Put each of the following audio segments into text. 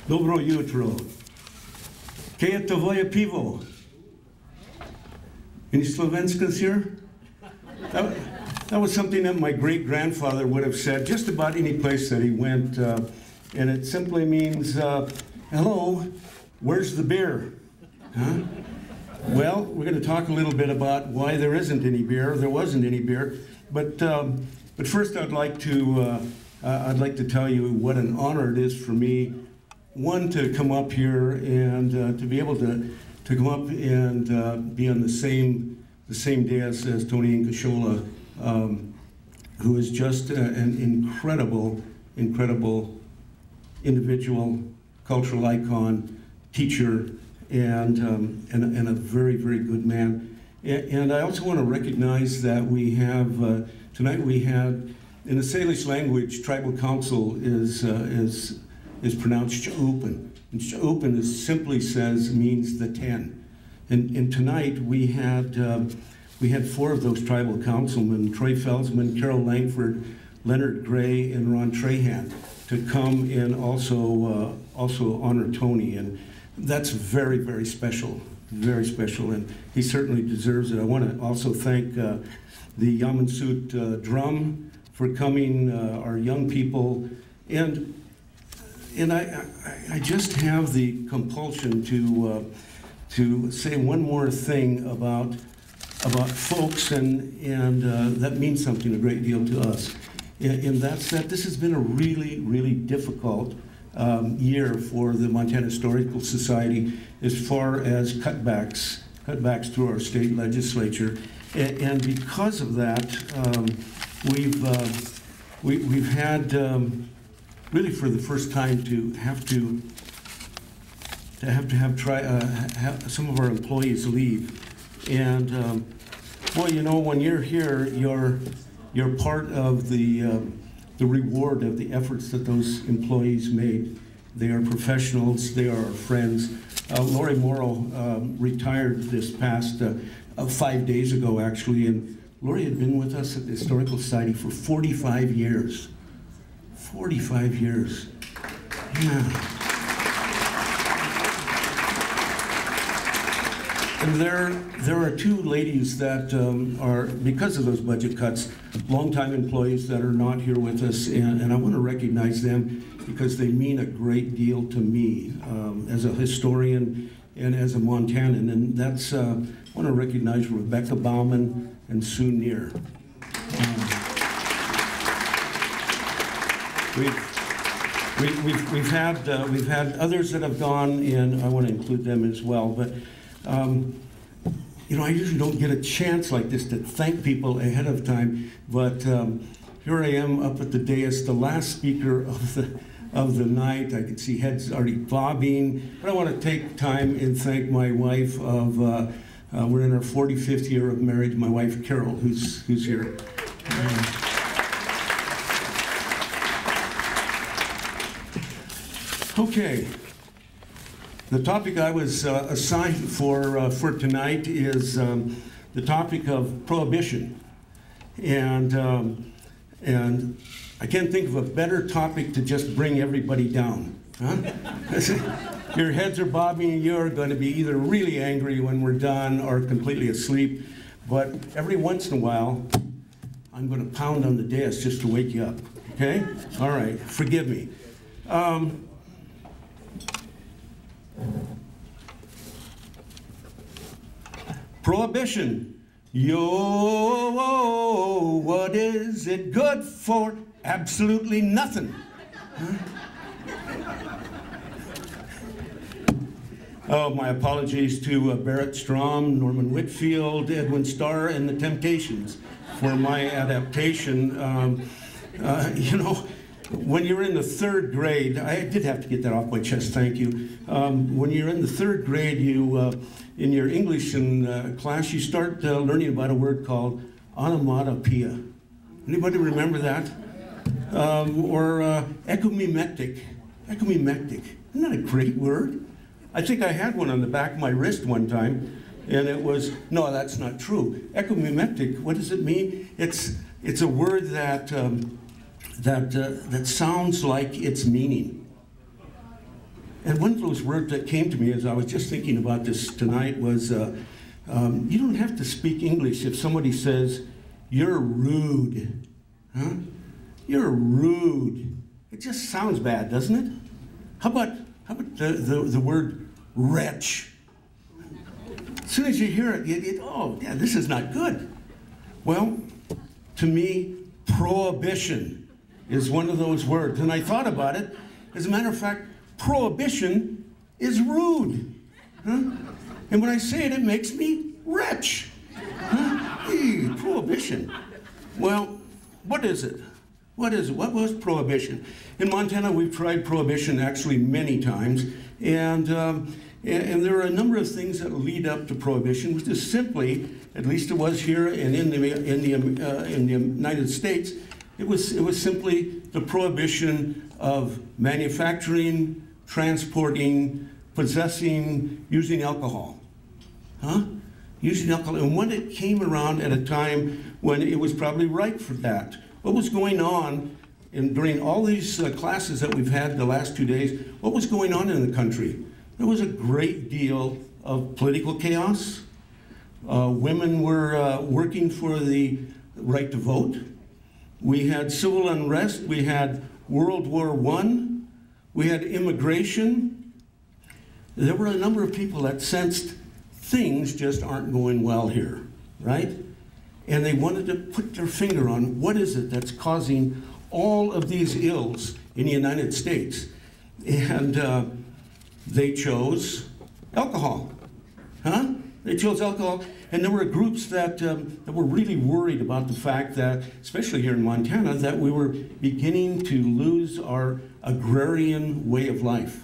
Dobro jutro. Kje je tvoje pivo? Any Slovenskas here? That was something that my great-grandfather would have said just about any place that he went, and it simply means, hello, where's the beer? Huh? Well, we're going to talk a little bit about why there isn't any beer, there wasn't any beer, but first I'd like to tell you what an honor it is for me, one, to come up here and to be able to come up and be on the same dais as Tony Nkashola, who is just an incredible individual, cultural icon, teacher, and a very, very good man. And I also want to recognize that we have, tonight we had, in the Salish language, tribal council is pronounced Cha'upan. And Cha'upan simply means the 10. And tonight we had 4 of those tribal councilmen, Troy Felsman, Carol Langford, Leonard Gray, and Ron Trahan, to come and also honor Tony. And that's very, very special, and he certainly deserves it. I want to also thank the Yamansut Drum for coming, our young people, and I just have the compulsion to say one more thing about folks, and that means something a great deal to us. And that's that this has been a really, really difficult year for the Montana Historical Society as far as cutbacks through our state legislature, and because of that, we've had really for the first time to have some of our employees leave, and boy, you know, when you're here, you're part of the reward of the efforts that those employees made. They are professionals, they are our friends. Lori Morrow retired this past 5 days ago, actually, and Lori had been with us at the Historical Society for 45 years. 45 years. Yeah. And there are 2 ladies that are, because of those budget cuts, longtime employees that are not here with us, and I want to recognize them because they mean a great deal to me as a historian and as a Montanan, and that's, I want to recognize Rebecca Bauman and Sue Neer. We've had others that have gone, and I want to include them as well, but you know, I usually don't get a chance like this to thank people ahead of time, but here I am up at the dais, the last speaker of the night. I can see heads already bobbing, but I want to take time and thank my wife we're in our 45th year of marriage, my wife Carol, who's here. Okay. The topic I was assigned for tonight is the topic of prohibition, and I can't think of a better topic to just bring everybody down. Huh? Your heads are bobbing, and you're going to be either really angry when we're done or completely asleep. But every once in a while, I'm going to pound on the dais just to wake you up. Okay? All right. Forgive me. Prohibition. Yo, what is it good for? Absolutely nothing. Huh? Oh, my apologies to Barrett Strom, Norman Whitfield, Edwin Starr, and the Temptations for my adaptation. You know, when you're in the 3rd grade, I did have to get that off my chest, thank you. When you're in the 3rd grade, you, in your English class, you start learning about a word called onomatopoeia. Anybody remember that? Or echomimetic. Echomimetic. Isn't that a great word? I think I had one on the back of my wrist one time, and it was, no, that's not true. Echomimetic, what does it mean? It's a word that that sounds like its meaning. And one of those words that came to me as I was just thinking about this tonight was, you don't have to speak English if somebody says, "You're rude." Huh? You're rude. It just sounds bad, doesn't it? How about the word wretch? As soon as you hear it, oh, yeah, this is not good. Well, to me, prohibition is one of those words. And I thought about it. As a matter of fact, prohibition is rude. Huh? And when I say it, it makes me wretch. Huh? Hey, prohibition. Well, what is it? What is it? What was prohibition? In Montana, we've tried prohibition actually many times, and there are a number of things that lead up to prohibition, which is simply, at least it was here and in the United States, it was simply the prohibition of manufacturing, transporting, possessing, using alcohol. Huh? Using alcohol. And when it came around at a time when it was probably right for that. What was going on during all these classes that we've had the last 2 days, what was going on in the country? There was a great deal of political chaos. Women were working for the right to vote. We had civil unrest. We had World War I. We had immigration. There were a number of people that sensed things just aren't going well here, right? And they wanted to put their finger on what is it that's causing all of these ills in the United States. And they chose alcohol. Huh? They chose alcohol. And there were groups that were really worried about the fact that, especially here in Montana, that we were beginning to lose our agrarian way of life.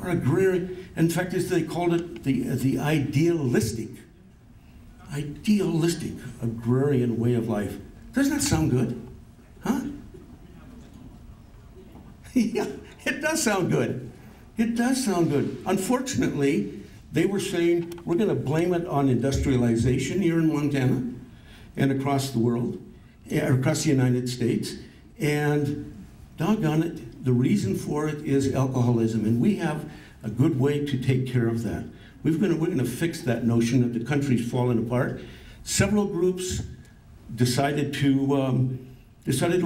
Our agrarian, in fact, as they called it, the idealistic agrarian way of life. Doesn't that sound good? Huh? Yeah, it does sound good. It does sound good. Unfortunately, they were saying, we're going to blame it on industrialization here in Montana and across the world, across the United States. And doggone it, the reason for it is alcoholism. And we have a good way to take care of that. We're going to fix that notion that the country's fallen apart. Several groups decided to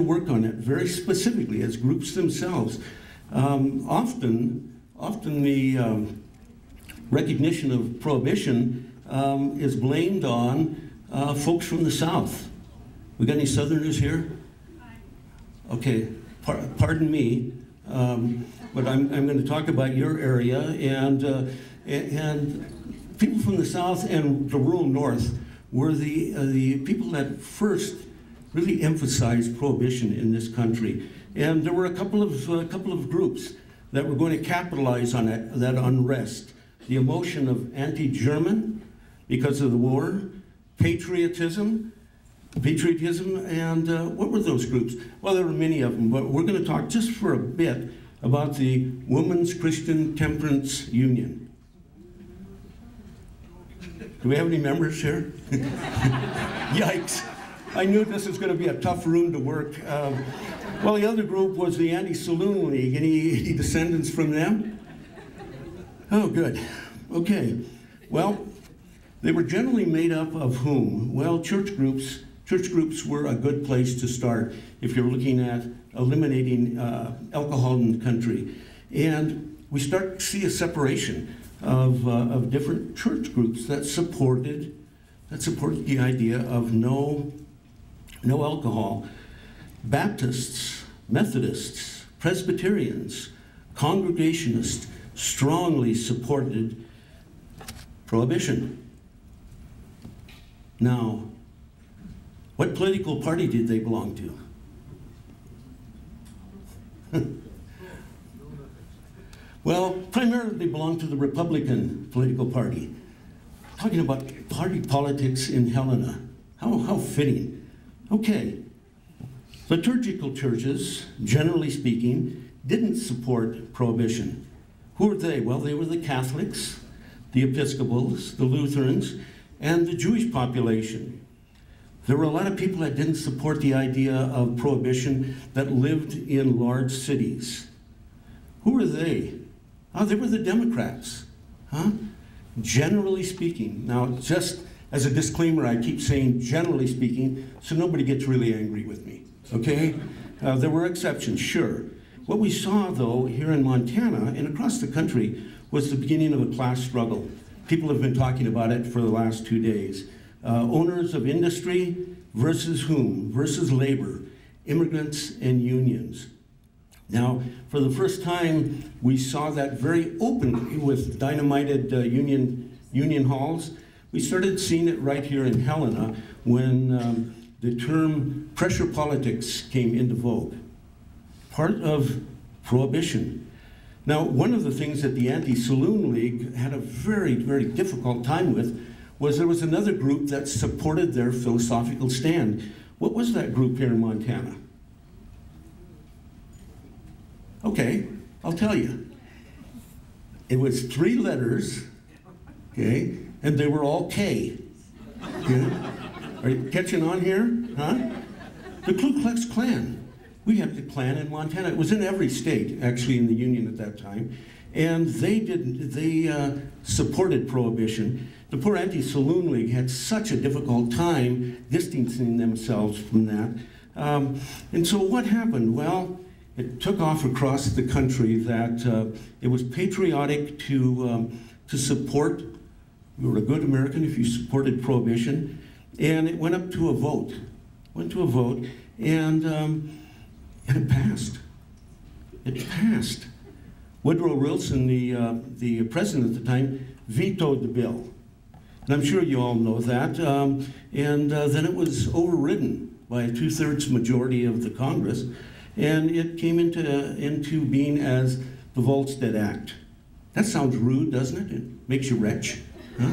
work on it very specifically as groups themselves. Often the recognition of prohibition is blamed on folks from the South. We got any Southerners here? Okay, pardon me, but I'm going to talk about your area and people from the South and the rural North were the people that first really emphasized prohibition in this country. And there were a couple of groups that were going to capitalize on that unrest. The emotion of anti-German because of the war, patriotism, and what were those groups? Well, there were many of them, but we're going to talk just for a bit about the Women's Christian Temperance Union. Do we have any members here? Yikes. I knew this was going to be a tough room to work. Well, the other group was the Anti-Saloon League. Any descendants from them? Oh, good. Okay. Well, they were generally made up of whom? Well, church groups. Church groups were a good place to start if you're looking at eliminating alcohol in the country. And we start to see a separation of different church groups that supported the idea of no alcohol. Baptists, Methodists, Presbyterians, Congregationists strongly supported prohibition. Now, what political party did they belong to? Well, primarily they belonged to the Republican political party. Talking about party politics in Helena. How fitting. Okay. Liturgical churches, generally speaking, didn't support prohibition. Who were they? Well, they were the Catholics, the Episcopals, the Lutherans, and the Jewish population. There were a lot of people that didn't support the idea of prohibition that lived in large cities. Who were they? Oh, they were the Democrats. Huh? Generally speaking. Now, just as a disclaimer, I keep saying generally speaking, so nobody gets really angry with me, okay? There were exceptions, sure. What we saw, though, here in Montana and across the country was the beginning of a class struggle. People have been talking about it for the last 2 days. Owners of industry versus whom? Versus labor, immigrants and unions. Now, for the first time, we saw that very openly with dynamited union halls. We started seeing it right here in Helena when the term pressure politics came into vogue. Part of prohibition. Now, one of the things that the Anti-Saloon League had a very, very difficult time with was there was another group that supported their philosophical stand. What was that group here in Montana? Okay, I'll tell you. It was 3 letters, okay, and they were all K. Okay? Are you catching on here? Huh? The Ku Klux Klan. We had the Klan in Montana. It was in every state, actually, in the Union at that time. And they supported prohibition. The poor Anti-Saloon League had such a difficult time distancing themselves from that. And so what happened? Well, it took off across the country that it was patriotic to support. You were a good American if you supported prohibition. And it went up to a vote. And it passed. It passed. Woodrow Wilson, the president at the time, vetoed the bill. And I'm sure you all know that. And then it was overridden by a 2/3 majority of the Congress. And it came into being as the Volstead Act. That sounds rude, doesn't it? It makes you rich. Huh?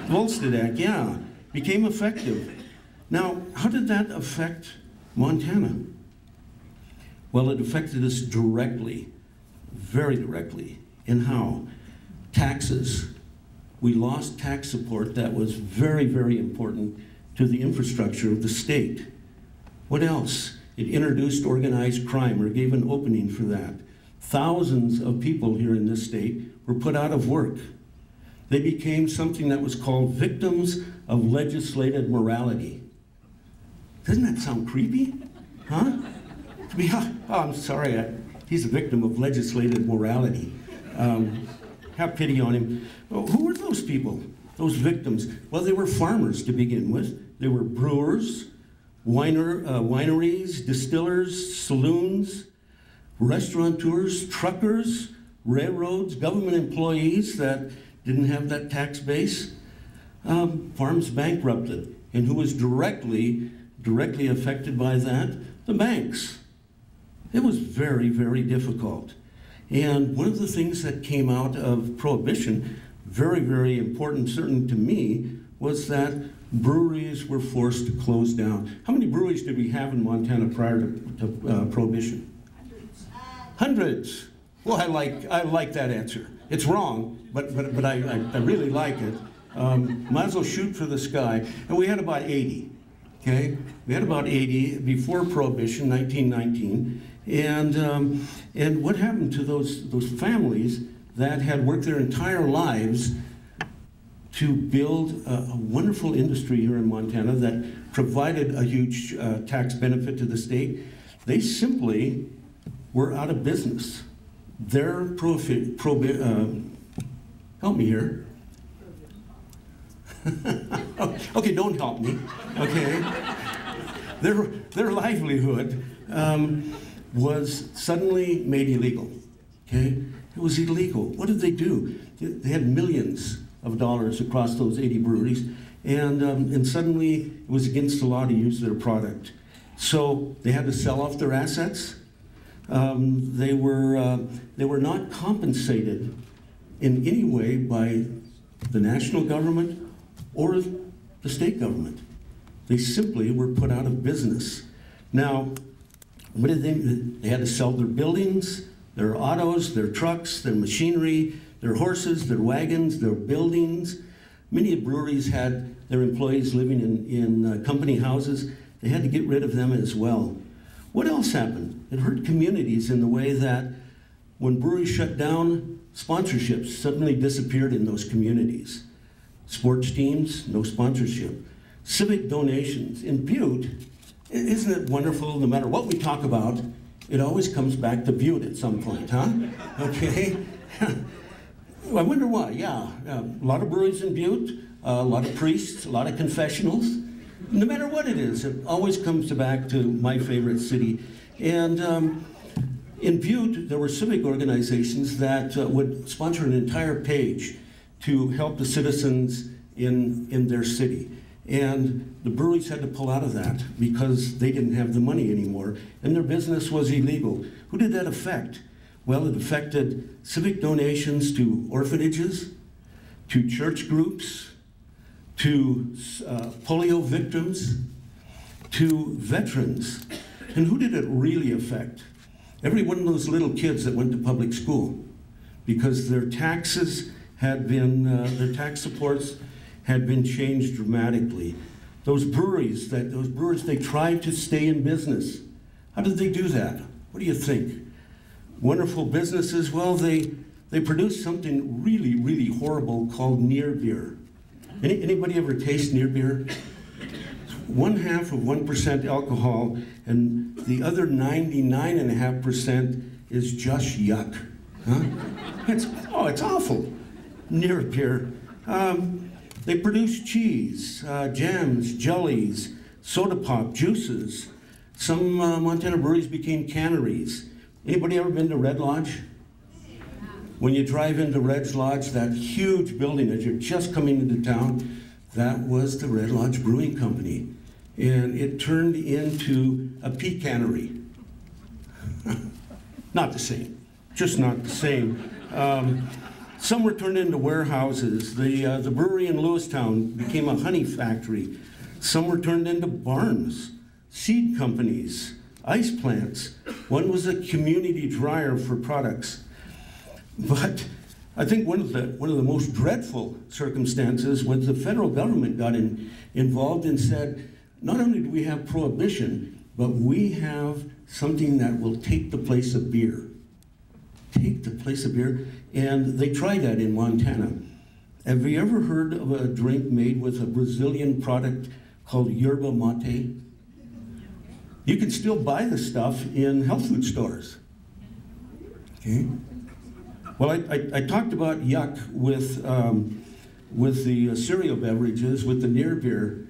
Volstead Act, yeah, became effective. Now, how did that affect Montana? Well, it affected us directly, very directly. In how? Taxes. We lost tax support that was very, very important to the infrastructure of the state. What else? It introduced organized crime, or gave an opening for that. Thousands of people here in this state were put out of work. They became something that was called victims of legislated morality. Doesn't that sound creepy? Huh? Oh, I'm sorry, he's a victim of legislated morality. Have pity on him. Well, who were those people, those victims? Well, they were farmers to begin with. They were brewers, wineries, distillers, saloons, restaurateurs, truckers, railroads, government employees that didn't have that tax base. Farms bankrupted. And who was directly affected by that? The banks. It was very, very difficult. And one of the things that came out of Prohibition, very, very important, certainly to me, was that breweries were forced to close down. How many breweries did we have in Montana prior to Prohibition? Hundreds. Well, I like that answer. It's wrong, but I really like it. Might as well shoot for the sky. And we had about 80. Okay, we had about 80 before Prohibition, 1919, and what happened to those families that had worked their entire lives to build a wonderful industry here in Montana that provided a huge tax benefit to the state? They simply were out of business. Their help me here. Okay, don't help me. Okay, their livelihood was suddenly made illegal. Okay, it was illegal. What did they do? They had millions of dollars across those 80 breweries, and suddenly it was against the law to use their product. So they had to sell off their assets. They were not compensated in any way by the national government or the state government. They simply were put out of business. Now, what did they had to sell their buildings, their autos, their trucks, their machinery, their horses, their wagons, their buildings. Many breweries had their employees living in company houses. They had to get rid of them as well. What else happened? It hurt communities in the way that when breweries shut down, sponsorships suddenly disappeared in those communities. Sports teams, no sponsorship. Civic donations. In Butte, isn't it wonderful, no matter what we talk about, it always comes back to Butte at some point, huh? Okay? Well, I wonder why. Yeah, a lot of breweries in Butte, a lot of priests, a lot of confessionals. No matter what it is, it always comes back to my favorite city. And in Butte, there were civic organizations that would sponsor an entire page to help the citizens in their city. And the breweries had to pull out of that because they didn't have the money anymore, and their business was illegal. Who did that affect? Well, it affected civic donations to orphanages, to church groups, to polio victims, to veterans. And who did it really affect? Every one of those little kids that went to public school, because their taxes had been, their tax supports had been changed dramatically. Those breweries, they tried to stay in business. How did they do that? What do you think? Wonderful businesses, well, they produced something really, really horrible called near beer. Anybody ever taste near beer? 0.5% alcohol, and the other 99.5% is just yuck. Huh? It's awful. Near beer. They produce cheese, jams, jellies, soda pop, juices. Some Montana breweries became canneries. Anybody ever been to Red Lodge? When you drive into Red Lodge, that huge building as you're just coming into town, that was the Red Lodge Brewing Company. And it turned into a pea cannery. Not the same, just not the same. Some were turned into warehouses. The brewery in Lewistown became a honey factory. Some were turned into barns, seed companies, ice plants. One was a community dryer for products. But I think one of the most dreadful circumstances was the federal government got involved and said, not only do we have prohibition, but we have something that will take the place of beer. Take the place of beer. And they tried that in Montana. Have you ever heard of a drink made with a Brazilian product called yerba mate? You can still buy the stuff in health food stores. Okay. Well, I talked about yuck with the cereal beverages, with the near beer.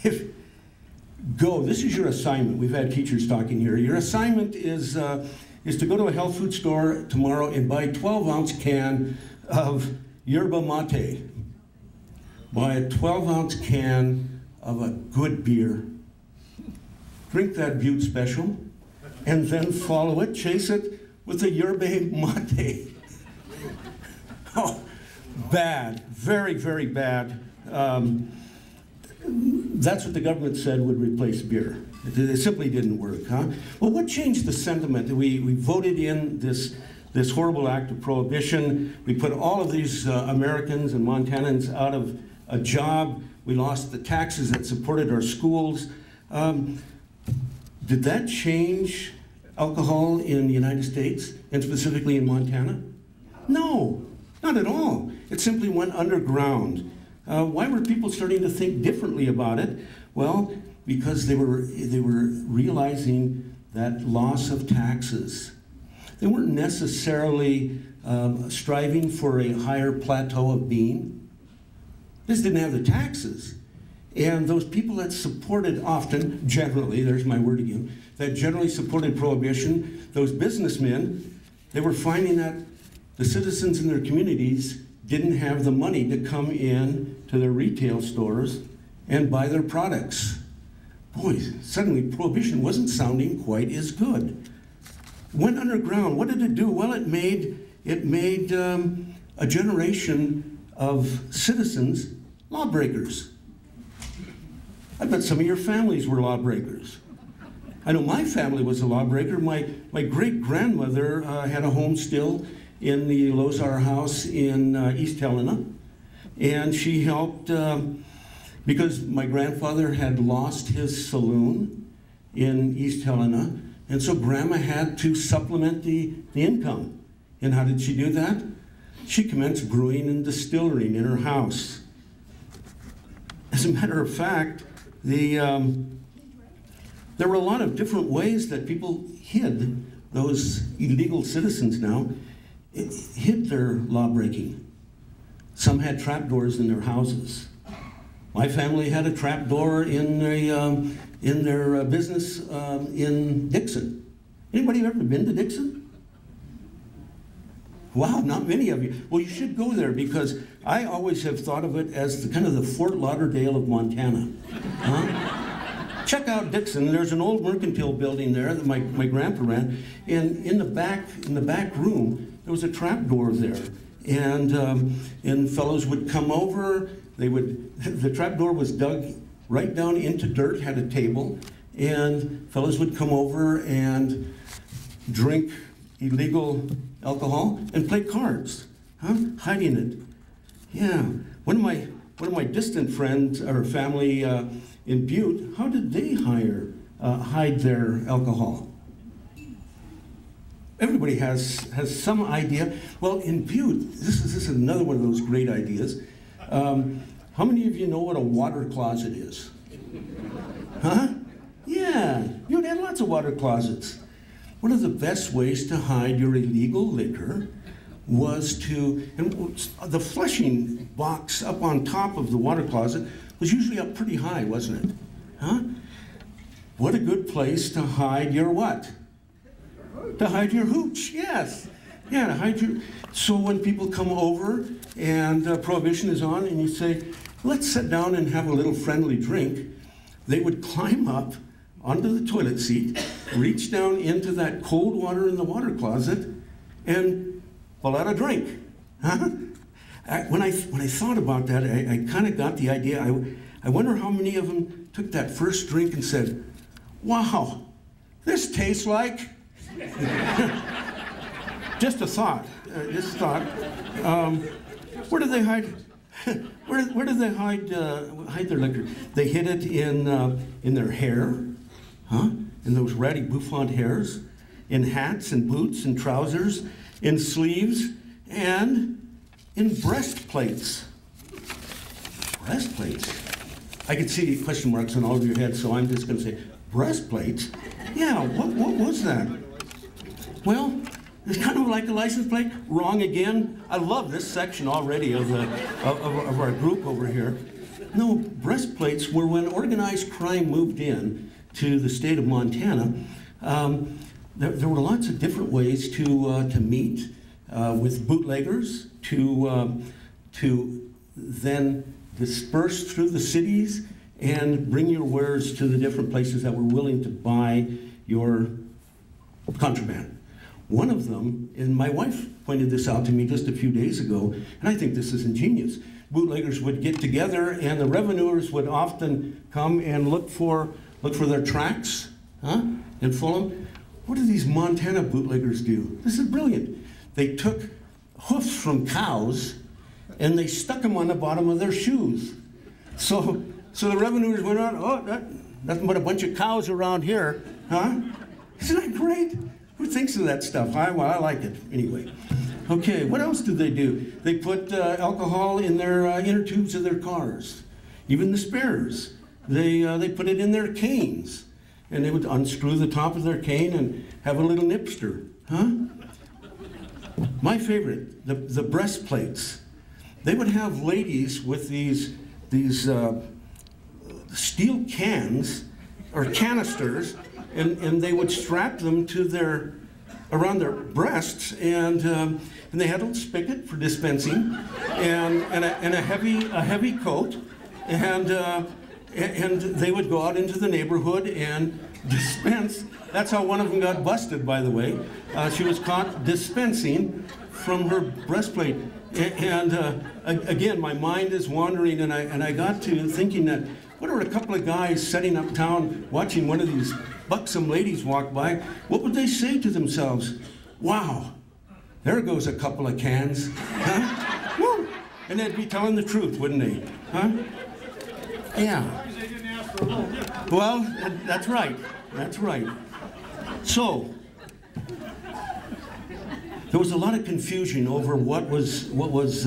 This is your assignment. We've had teachers talking here. Your assignment is to go to a health food store tomorrow and buy a 12-ounce can of yerba mate. Buy a 12-ounce can of a good beer. Drink that Butte Special, and then follow it, chase it with a yerba mate. Oh, bad, very, very bad. That's what the government said would replace beer. It simply didn't work, huh? Well, what changed the sentiment? We voted in this horrible act of prohibition. We put all of these Americans and Montanans out of a job. We lost the taxes that supported our schools. Did that change alcohol in the United States, and specifically in Montana? No, not at all. It simply went underground. Why were people starting to think differently about it? Well, because they were realizing that loss of taxes. They weren't necessarily striving for a higher plateau of being. They just didn't have the taxes. And those people that supported often, generally, there's my word again, that generally supported prohibition, those businessmen, they were finding that the citizens in their communities didn't have the money to come in to their retail stores and buy their products. Boy, suddenly prohibition wasn't sounding quite as good. Went underground. What did it do? Well, it made a generation of citizens lawbreakers. I bet some of your families were lawbreakers. I know my family was a lawbreaker. My great-grandmother had a home still in the Lozar house in East Helena. And she helped, because my grandfather had lost his saloon in East Helena, and so Grandma had to supplement the income. And how did she do that? she commenced brewing and distilling in her house. As a matter of fact, there were a lot of different ways that people hid, those illegal citizens now, hid their law breaking. Some had trapdoors in their houses. My family had a trapdoor in their business in Dixon. Anybody ever been to Dixon? Wow, not many of you. Well, you should go there because I always have thought of it as the kind of the Fort Lauderdale of Montana. Huh? Check out Dixon. There's an old mercantile building there that my grandpa ran. And in the back room, there was a trap door there. And fellows would come over. The trap door was dug right down into dirt, had a table, and fellows would come over and drink illegal alcohol and play cards, hiding it. Yeah, one of my distant friends or family in Butte, how did they hide their alcohol? Everybody has some idea. Well, in Butte, this is another one of those great ideas. How many of you know what a water closet is? Huh? Yeah, Butte had lots of water closets. One of the best ways to hide your illegal liquor was the flushing box up on top of the water closet was usually up pretty high, wasn't it? Huh? What a good place to hide your what? To hide your hooch, yes. Yeah, to hide your... So when people come over and Prohibition is on and you say, let's sit down and have a little friendly drink, they would climb up onto the toilet seat, reach down into that cold water in the water closet, and pull out a drink. Huh? When I thought about that, I kind of got the idea. I wonder how many of them took that first drink and said, wow, this tastes like... Just a thought. Where do they hide? Where do they hide their liquor? They hid it in their hair, huh? In those ratty bouffant hairs, in hats and boots and trousers, in sleeves, and in breastplates. Breastplates. I could see question marks on all of your heads, so I'm just going to say breastplates. Yeah. What was that? Well, it's kind of like a license plate. Wrong again. I love this section already of our group over here. No, breastplates were when organized crime moved in to the state of Montana. There were lots of different ways to meet with bootleggers, to then disperse through the cities and bring your wares to the different places that were willing to buy your contraband. One of them, and my wife pointed this out to me just a few days ago, and I think this is ingenious. Bootleggers would get together, and the revenuers would often come and look for their tracks, and pull them. What do these Montana bootleggers do? This is brilliant. They took hoofs from cows, and they stuck them on the bottom of their shoes. So the revenuers went on, nothing but a bunch of cows around here, huh? Isn't that great? Who thinks of that stuff? I like it. Anyway. Okay, what else did they do? They put alcohol in their inner tubes of their cars. Even the spares. They put it in their canes. And they would unscrew the top of their cane and have a little nipster. Huh? My favorite, the breastplates. They would have ladies with these steel cans or canisters, and they would strap them to around their breasts, and they had a little spigot for dispensing, and a heavy coat, and they would go out into the neighborhood and dispense. That's how one of them got busted, by the way. She was caught dispensing from her breastplate, and again, my mind is wandering, and I got to thinking that what are a couple of guys setting up town watching one of these buxom ladies walk by, what would they say to themselves? Wow, there goes a couple of cans. Huh? Woo! And they'd be telling the truth, wouldn't they? Huh? Yeah. Well, that's right. That's right. So, There was a lot of confusion over what was worth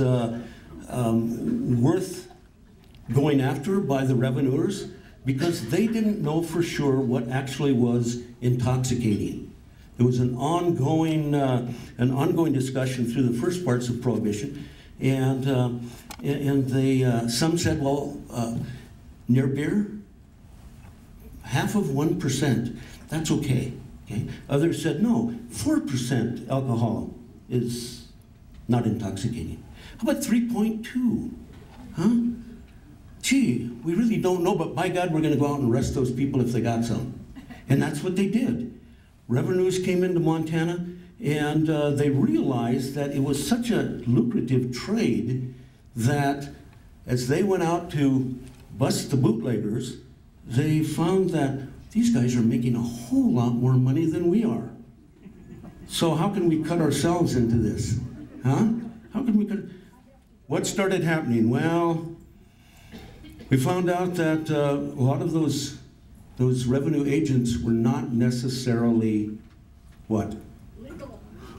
going after by the revenuers, because they didn't know for sure what actually was intoxicating. There was an ongoing discussion through the first parts of Prohibition, and they some said, well, near beer, 1/2%, that's okay. Okay. Others said, no, 4% alcohol is not intoxicating. How about 3.2? Huh? Gee, we really don't know, but by God, we're going to go out and arrest those people if they got some. And that's what they did. Revenues came into Montana, and they realized that it was such a lucrative trade that as they went out to bust the bootleggers, they found that these guys are making a whole lot more money than we are. So how can we cut ourselves into this? Huh? How can we cut? What started happening? Well, we found out that a lot of those revenue agents were not necessarily what?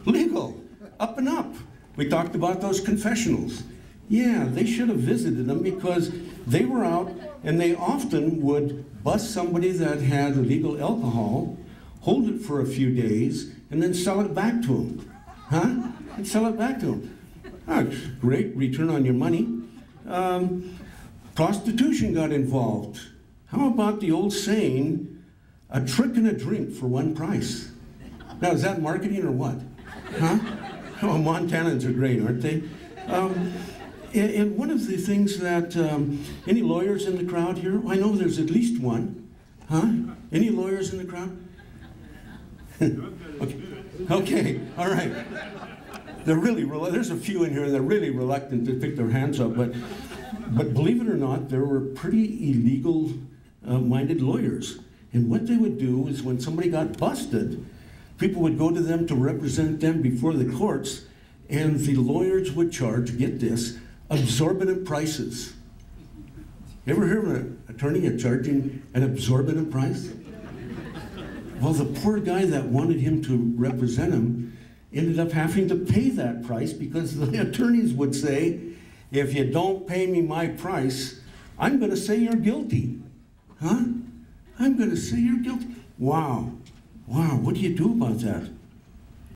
Legal. Up and up. We talked about those confessionals. Yeah, they should have visited them, because they were out and they often would bust somebody that had illegal alcohol, hold it for a few days, and then sell it back to them. Huh? And sell it back to them. Oh, great return on your money. Prostitution got involved. How about the old saying, a trick and a drink for one price? Now, is that marketing or what? Huh? Oh, Montanans are great, aren't they? And one of the things that, any lawyers in the crowd here? I know there's at least one. Huh? Any lawyers in the crowd? Okay, all right. They're really, there's a few in here, they're really reluctant to pick their hands up, but believe it or not, there were pretty illegal minded lawyers. And what they would do is when somebody got busted, people would go to them to represent them before the courts, and the lawyers would charge, get this, exorbitant prices. You ever hear of an attorney charging an exorbitant price? Well, the poor guy that wanted him to represent him ended up having to pay that price, because the attorneys would say, if you don't pay me my price, I'm going to say you're guilty. Huh? I'm going to say you're guilty. Wow. Wow, what do you do about that?